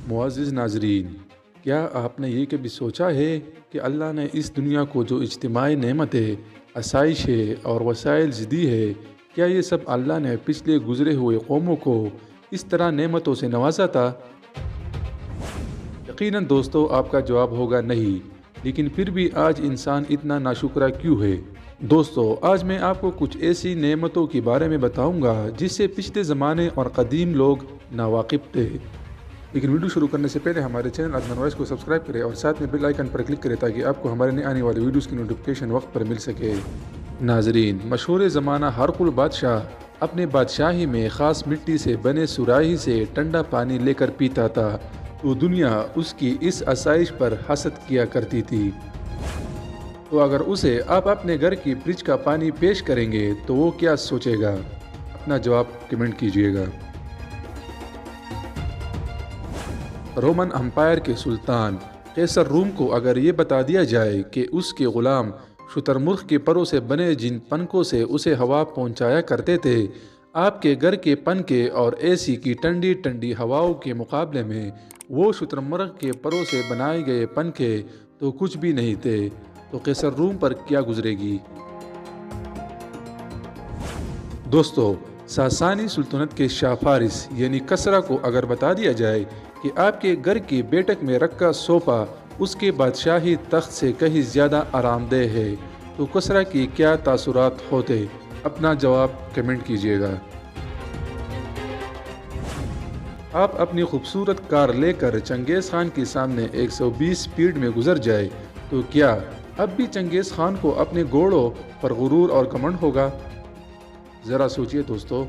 معزز ناظرین، کیا آپ نے یہ کبھی سوچا ہے کہ اللہ نے اس دنیا کو جو اجتماعی نعمتیں، آسائشیں اور وسائل دی ہے، کیا یہ سب اللہ نے پچھلے گزرے ہوئے قوموں کو اس طرح نعمتوں سے نوازا تھا؟ یقیناً دوستو، آپ کا جواب ہوگا نہیں، لیکن پھر بھی آج انسان اتنا ناشکرا کیوں ہے؟ دوستو، آج میں آپ کو کچھ ایسی نعمتوں کے بارے میں بتاؤں گا جس سے پچھلے زمانے اور قدیم لوگ ناواقف تھے۔ لیکن ویڈیو شروع کرنے سے پہلے ہمارے چینل ادنان وائس کو سبسکرائب کریں اور ساتھ میں بیل آئیکن پر کلک کریں تاکہ آپ کو ہمارے نئے آنے والے ویڈیوز کی نوٹیفکیشن وقت پر مل سکے۔ ناظرین، مشہور زمانہ ہرقل بادشاہ اپنے بادشاہی میں خاص مٹی سے بنے سراہی سے ٹھنڈا پانی لے کر پیتا تھا، تو دنیا اس کی اس آسائش پر حسد کیا کرتی تھی۔ تو اگر اسے آپ اپنے گھر کی فریج کا پانی پیش کریں گے تو وہ کیا سوچے گا؟ اپنا جواب کمنٹ کیجیے گا۔ رومن امپائر کے سلطان قیصر روم کو اگر یہ بتا دیا جائے کہ اس کے غلام شتر مرغ کے پروں سے بنے جن پنکھوں سے اسے ہوا پہنچایا کرتے تھے، آپ کے گھر کے پنکھے اور اے سی کی ٹھنڈی ٹھنڈی ہواؤں کے مقابلے میں وہ شتر مرغ کے پروں سے بنائے گئے پنکھے تو کچھ بھی نہیں تھے، تو قیصر روم پر کیا گزرے گی؟ دوستو، ساسانی سلطنت کے شاہ فارس یعنی کسریٰ کو اگر بتا دیا جائے کہ آپ کے گھر کی بیٹھک میں رکھا صوفہ اس کے بادشاہی تخت سے کہیں زیادہ آرام دہ ہے، تو کسریٰ کی کیا تاثرات ہوتے؟ اپنا جواب کمنٹ کیجیے گا۔ آپ اپنی خوبصورت کار لے کر چنگیز خان کے سامنے 120 سپیڈ میں گزر جائے تو کیا اب بھی چنگیز خان کو اپنے گھوڑوں پر غرور اور گھمنڈ ہوگا؟ ذرا سوچئے دوستو۔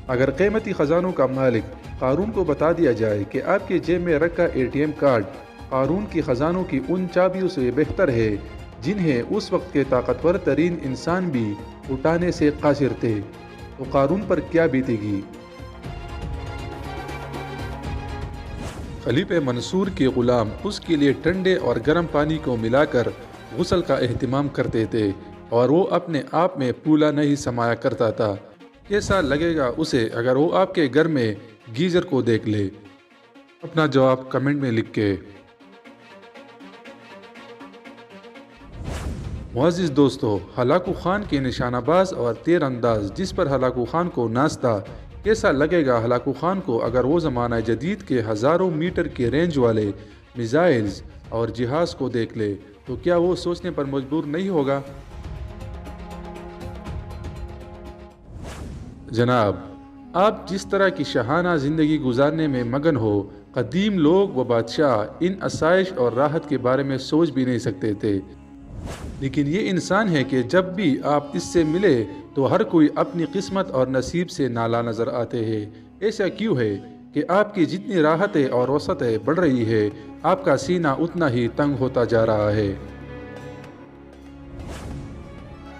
اگر قیمتی خزانوں کا مالک قارون کو بتا دیا جائے کہ آپ کے جیب میں رکھا ATM کارڈ قارون کی خزانوں کی ان چابیوں سے بہتر ہے جنہیں اس وقت کے طاقتور ترین انسان بھی اٹھانے سے قاصر تھے، تو قارون پر کیا بیتے گی؟ خلیفہ منصور کے غلام اس کے لیے ٹھنڈے اور گرم پانی کو ملا کر غسل کا اہتمام کرتے تھے اور وہ اپنے آپ میں پھولا نہیں سمایا کرتا تھا۔ کیسا لگے گا اسے اگر وہ آپ کے گھر میں گیزر کو دیکھ لے؟ اپنا جواب کمنٹ میں لکھ کے۔ معزز دوستو، ہلاکو خان کے نشانہ باز اور تیر انداز جس پر ہلاکو خان کو ناز تھا، کیسا لگے گا ہلاکو خان کو اگر وہ زمانہ جدید کے ہزاروں میٹر کے رینج والے میزائلز اور جہاز کو دیکھ لے تو کیا وہ سوچنے پر مجبور نہیں ہوگا؟ جناب، آپ جس طرح کی شاہانہ زندگی گزارنے میں مگن ہو، قدیم لوگ و بادشاہ ان آسائش اور راحت کے بارے میں سوچ بھی نہیں سکتے تھے، لیکن یہ انسان ہے کہ جب بھی آپ اس سے ملے تو ہر کوئی اپنی قسمت اور نصیب سے نالا نظر آتے ہیں۔ ایسا کیوں ہے کہ آپ کی جتنی راحتیں اور وسعتیں بڑھ رہی ہے، آپ کا سینہ اتنا ہی تنگ ہوتا جا رہا ہے؟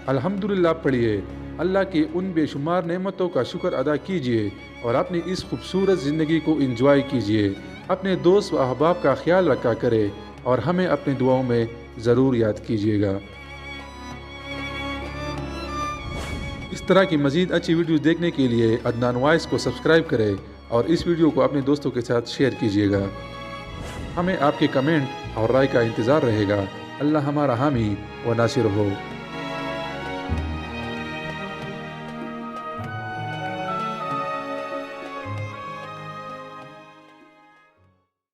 الحمدللہ پڑھیے، اللہ کی ان بے شمار نعمتوں کا شکر ادا کیجیے اور اپنی اس خوبصورت زندگی کو انجوائے کیجیے۔ اپنے دوست و احباب کا خیال رکھا کرے اور ہمیں اپنی دعاؤں میں ضرور یاد کیجیے گا۔ اس طرح کی مزید اچھی ویڈیوز دیکھنے کے لیے ادنان وائس کو سبسکرائب کریں اور اس ویڈیو کو اپنے دوستوں کے ساتھ شیئر کیجیے گا۔ ہمیں آپ کے کمنٹ اور رائے کا انتظار رہے گا۔ اللہ ہمارا حامی و ناصر ہو۔